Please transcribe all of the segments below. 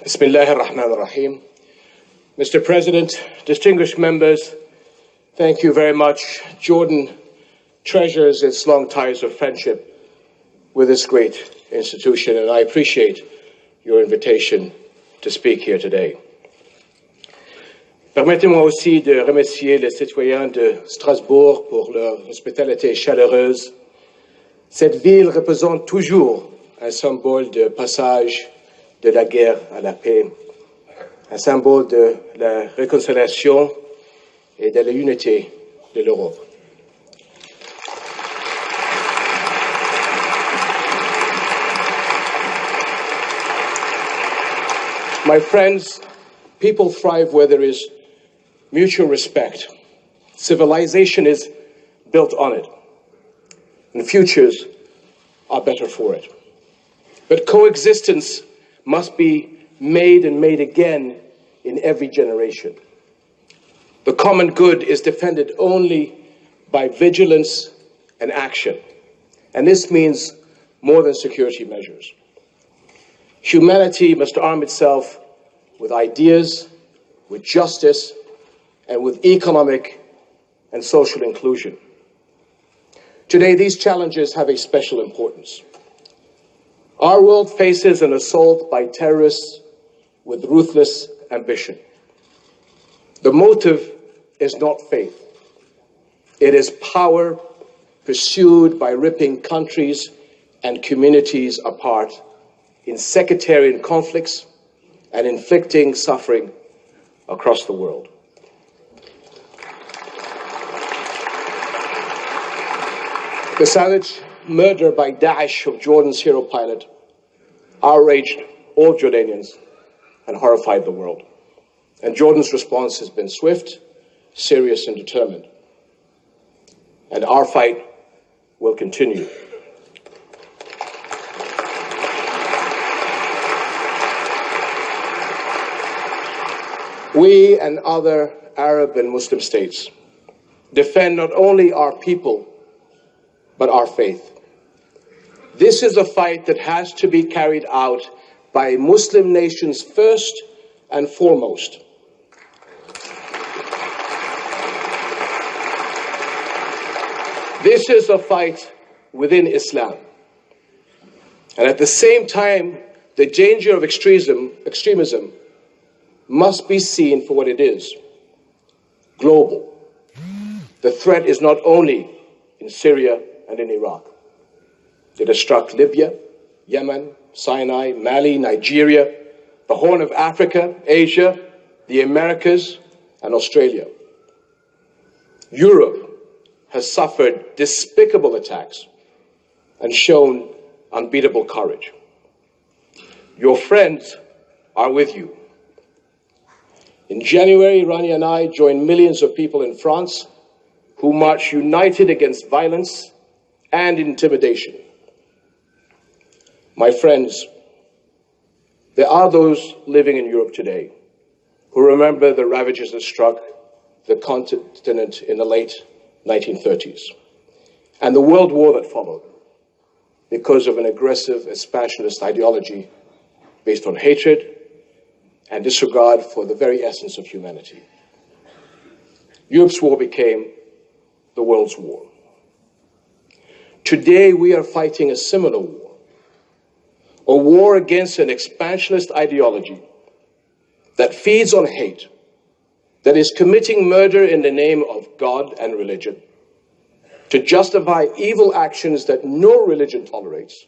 Bismillah ar-Rahman ar-Rahim. Mr. President, distinguished members, thank you very much. Jordan treasures its long ties of friendship with this great institution, and I appreciate your invitation to speak here today. Permettez-moi aussi de remercier les citoyens de Strasbourg pour leur hospitalité chaleureuse. Cette ville représente toujours un symbole de passage de la guerre à la paix, un symbole de la réconciliation et de l'unité de l'Europe. My friends, people thrive where there is mutual respect. Civilization is built on it, and futures are better for it. But coexistence must be made and made again in every generation. The common good is defended only by vigilance and action, and this means more than security measures. Humanity must arm itself with ideas, with justice, and with economic and social inclusion. Today, these challenges have a special importance. Our world faces an assault by terrorists with ruthless ambition. The motive is not faith. It is power pursued by ripping countries and communities apart in sectarian conflicts and inflicting suffering across the world. The savage murder by Daesh of Jordan's hero pilot outraged all Jordanians and horrified the world. And Jordan's response has been swift, serious, and determined. And our fight will continue. We and other Arab and Muslim states defend not only our people, but our faith. This is a fight that has to be carried out by Muslim nations first and foremost. This is a fight within Islam. And at the same time, the danger of extremism must be seen for what it is: global. The threat is not only in Syria and in Iraq. It has struck Libya, Yemen, Sinai, Mali, Nigeria, the Horn of Africa, Asia, the Americas, and Australia. Europe has suffered despicable attacks and shown unbeatable courage. Your friends are with you. In January, Rania and I joined millions of people in France who marched united against violence and intimidation. My friends, there are those living in Europe today who remember the ravages that struck the continent in the late 1930s and the world war that followed because of an aggressive expansionist ideology based on hatred and disregard for the very essence of humanity. Europe's war became the world's war. Today, we are fighting a similar war, a war against an expansionist ideology that feeds on hate, that is committing murder in the name of God and religion, to justify evil actions that no religion tolerates,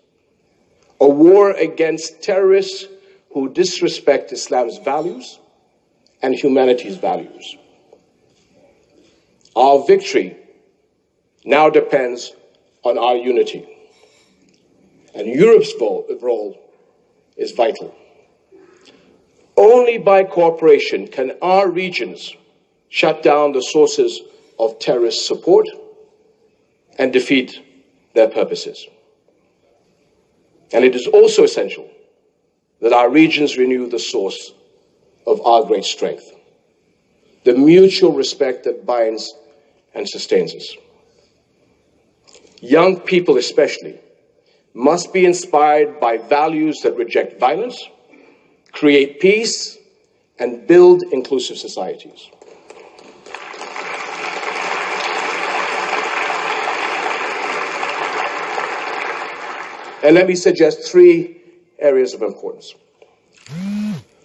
a war against terrorists who disrespect Islam's values and humanity's values. Our victory now depends on our unity, and Europe's role is vital. Only by cooperation can our regions shut down the sources of terrorist support and defeat their purposes. And it is also essential that our regions renew the source of our great strength, the mutual respect that binds and sustains us. Young people especially must be inspired by values that reject violence create peace, and build inclusive societies. And let me suggest 3 areas of importance.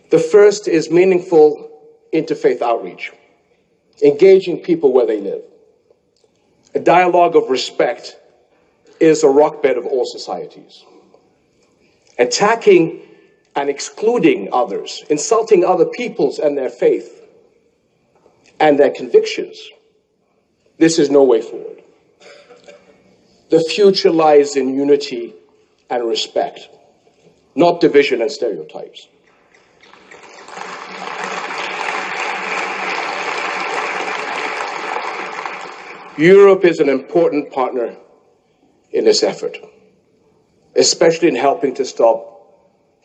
The first is meaningful interfaith outreach, engaging people where they live. A dialogue of respect is a rockbed of all societies. Attacking and excluding others, insulting other peoples and their faith and their convictions, this is no way forward. The future lies in unity and respect, not division and stereotypes. Europe is an important partner in this effort, especially in helping to stop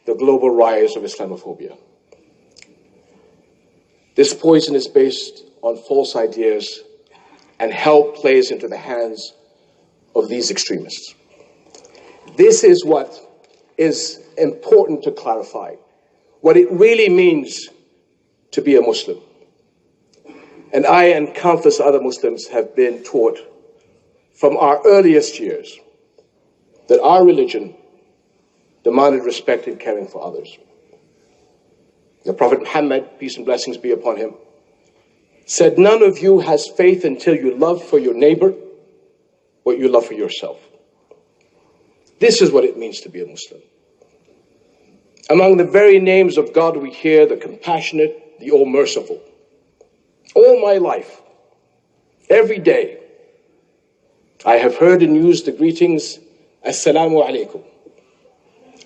the global rise of Islamophobia. This poison is based on false ideas, and help plays into the hands of these extremists. This is what is important to clarify, what it really means to be a Muslim. And I and countless other Muslims have been taught from our earliest years that our religion demanded respect and caring for others. The Prophet Muhammad, peace and blessings be upon him, said, "None of you has faith until you love for your neighbor what you love for yourself." This is what it means to be a Muslim. Among the very names of God we hear the compassionate, the all-merciful. All my life, every day, I have heard and used the greetings, Assalamu alaikum.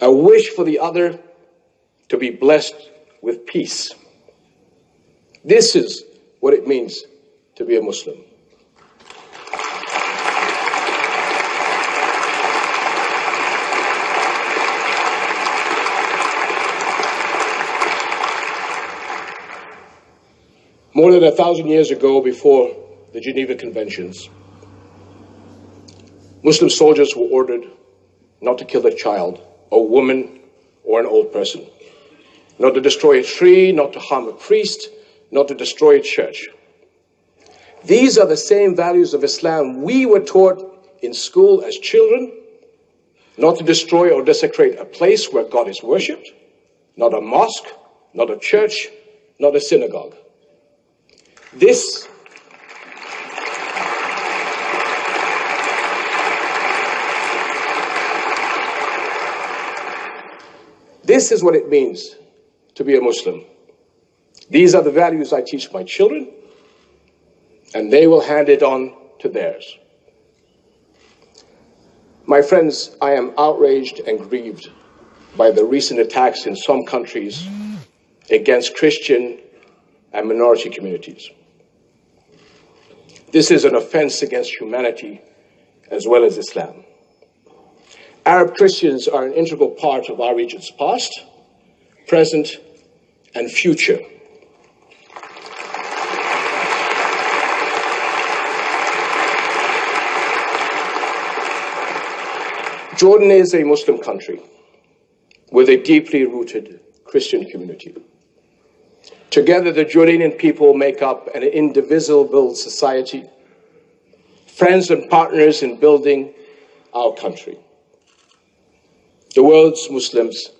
A wish for the other to be blessed with peace. This is what it means to be a Muslim. More than 1,000 years ago, before the Geneva Conventions, Muslim soldiers were ordered not to kill a child, a woman, or an old person, not to destroy a tree, not to harm a priest, not to destroy a church. These are the same values of Islam we were taught in school as children, not to destroy or desecrate a place where God is worshipped, not a mosque, not a church, not a synagogue. This is what it means to be a Muslim. These are the values I teach my children, and they will hand it on to theirs. My friends, I am outraged and grieved by the recent attacks in some countries against Christian and minority communities. This is an offense against humanity as well as Islam. Arab Christians are an integral part of our region's past, present, and future. Jordan is a Muslim country with a deeply rooted Christian community. Together, the Jordanian people make up an indivisible society, friends and partners in building our country. The world's Muslims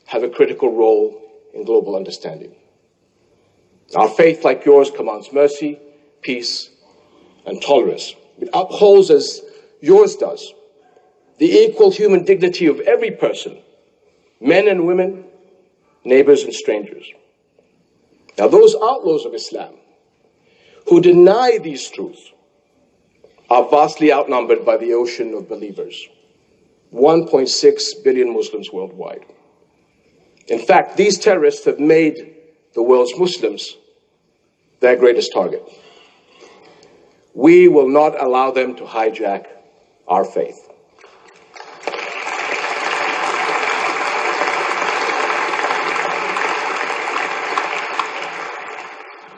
have a critical role in global understanding. Our faith, like yours, commands mercy, peace, and tolerance. It upholds, as yours does, the equal human dignity of every person, men and women, neighbors and strangers. Now, those outlaws of Islam who deny these truths are vastly outnumbered by the ocean of believers, 1.6 billion Muslims worldwide. In fact, these terrorists have made the world's Muslims their greatest target. We will not allow them to hijack our faith.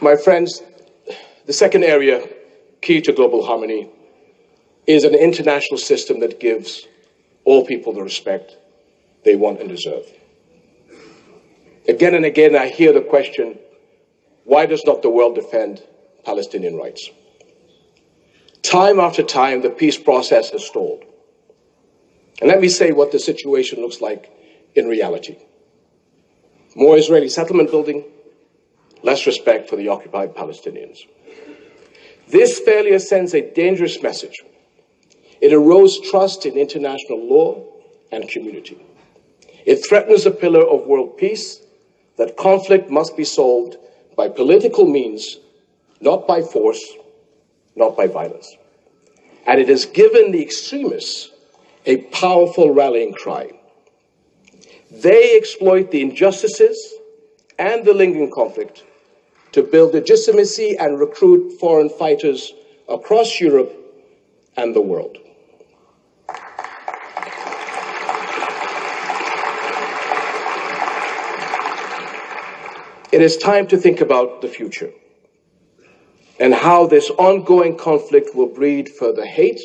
My friends, the second area, key to global harmony, is an international system that gives all people the respect they want and deserve. Again and again, I hear the question, why does not the world defend Palestinian rights? Time after time, the peace process has stalled. And let me say what the situation looks like in reality. More Israeli settlement building, less respect for the occupied Palestinians. This failure sends a dangerous message. It erodes trust in international law and community. It threatens a pillar of world peace, that conflict must be solved by political means, not by force, not by violence. And it has given the extremists a powerful rallying cry. They exploit the injustices and the lingering conflict to build legitimacy and recruit foreign fighters across Europe and the world. It is time to think about the future and how this ongoing conflict will breed further hate,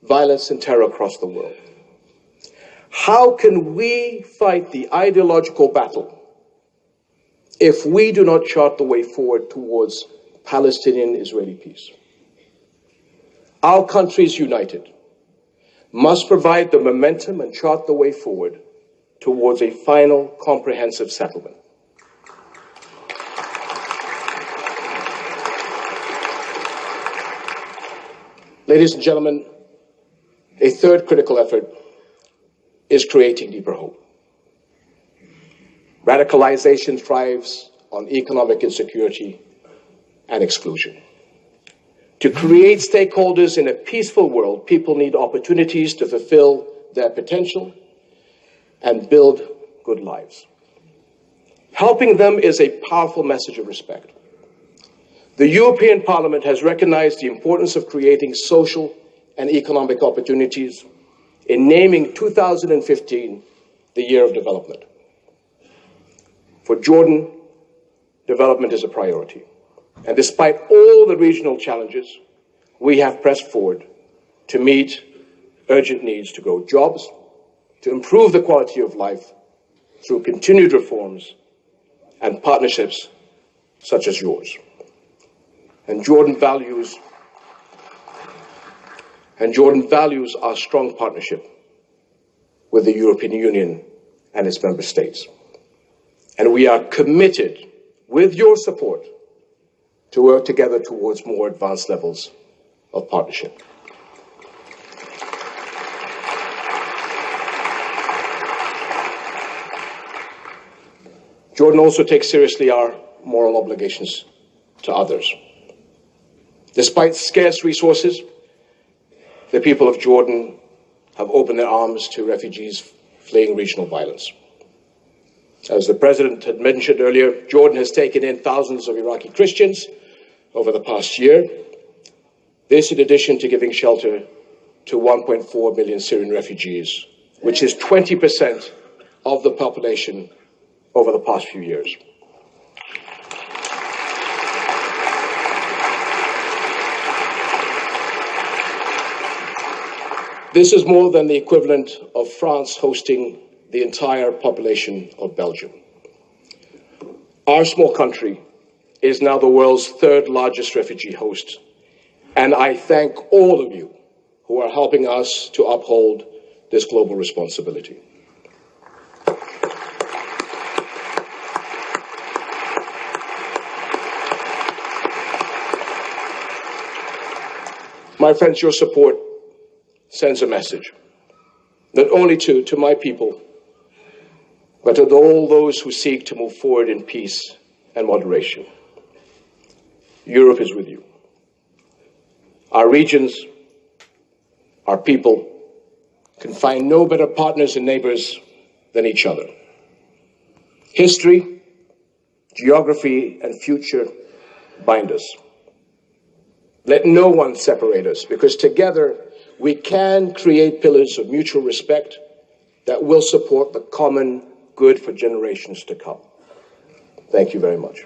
violence, and terror across the world. How can we fight the ideological battle if we do not chart the way forward towards Palestinian-Israeli peace? Our countries united must provide the momentum and chart the way forward towards a final comprehensive settlement. Ladies and gentlemen, a third critical effort is creating deeper hope. Radicalization thrives on economic insecurity and exclusion. To create stakeholders in a peaceful world, people need opportunities to fulfill their potential and build good lives. Helping them is a powerful message of respect. The European Parliament has recognized the importance of creating social and economic opportunities in naming 2015 the Year of Development. For Jordan, development is a priority. And despite all the regional challenges, we have pressed forward to meet urgent needs to grow jobs, to improve the quality of life through continued reforms and partnerships such as yours. And Jordan values our strong partnership with the European Union and its member states. And we are committed, with your support, to work together towards more advanced levels of partnership. Jordan also takes seriously our moral obligations to others. Despite scarce resources, the people of Jordan have opened their arms to refugees fleeing regional violence. As the President had mentioned earlier, Jordan has taken in thousands of Iraqi Christians over the past year. This in addition to giving shelter to 1.4 million Syrian refugees, which is 20% of the population over the past few years. This is more than the equivalent of France hosting the entire population of Belgium. Our small country is now the world's third largest refugee host, and I thank all of you who are helping us to uphold this global responsibility. My friends, your support sends a message, not only to my people, but to all those who seek to move forward in peace and moderation. Europe is with you. Our regions, our people, can find no better partners and neighbors than each other. History, geography, and future bind us. Let no one separate us, because together we can create pillars of mutual respect that will support the common good for generations to come. Thank you very much.